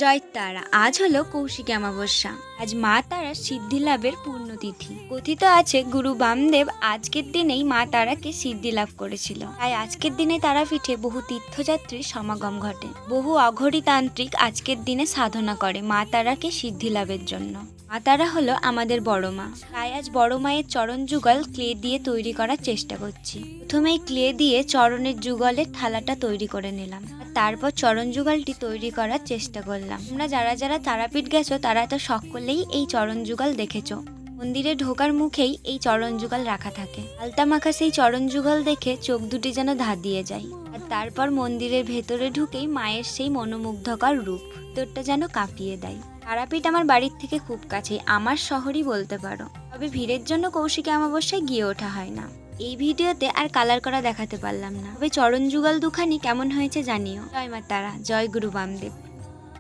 জয় তারা। আজ হলো কৌশিকী অমাবস্যা। আজ মা তারার সিদ্ধি লাভের পুণ্যতিথি। কথিত আছে গুরু বামদেব আজকের দিনেই মা তারাকে সিদ্ধি লাভ করেছিল। তাই আজকের দিনে তারাপীঠে বহু তীর্থযাত্রীর সমাগম ঘটে। বহু অঘরী তান্ত্রিক আজকের দিনে সাধনা করে মা তারাকে সিদ্ধি লাভের জন্য। মা তারা হলো আমাদের বড় মা। তাই আজ বড় মায়ের চরণ যুগল ক্লে দিয়ে তৈরি করার চেষ্টা করছি। প্রথমেই ক্লে দিয়ে চরণের যুগলের থালাটা তৈরি করে নিলাম। তারপর চরণ যুগলটি তৈরি করার চেষ্টা করলাম। তোমরা যারা যারা তারাপীঠ গেছো তারা তো সকলেই এই চরণ যুগল দেখেছো। মন্দিরে ঢোকার মুখেই এই চরণ যুগল রাখা থাকে। আলতা মাখা সেই চরণ যুগল দেখে চোখ দুটি যেন ধাঁধিয়ে যায়। আর তারপর মন্দিরের ভেতরে ঢুকেই মায়ের সেই মনোমুগ্ধকর রূপ তোরটা যেন কাঁপিয়ে দেয়। তারাপীঠ আমার বাড়ির থেকে খুব কাছে, আমার শহরই বলতে পারো। তবে ভিড়ের জন্য কৌশিকী অমাবস্যায় গিয়ে ওঠা হয় না। এই ভিডিওতে আর কালার করা দেখাতে পারলাম না। তবে চরণ যুগল দুখানি কেমন হয়েছে জানিও। জয় মা তারা, জয় গুরু বামদেব।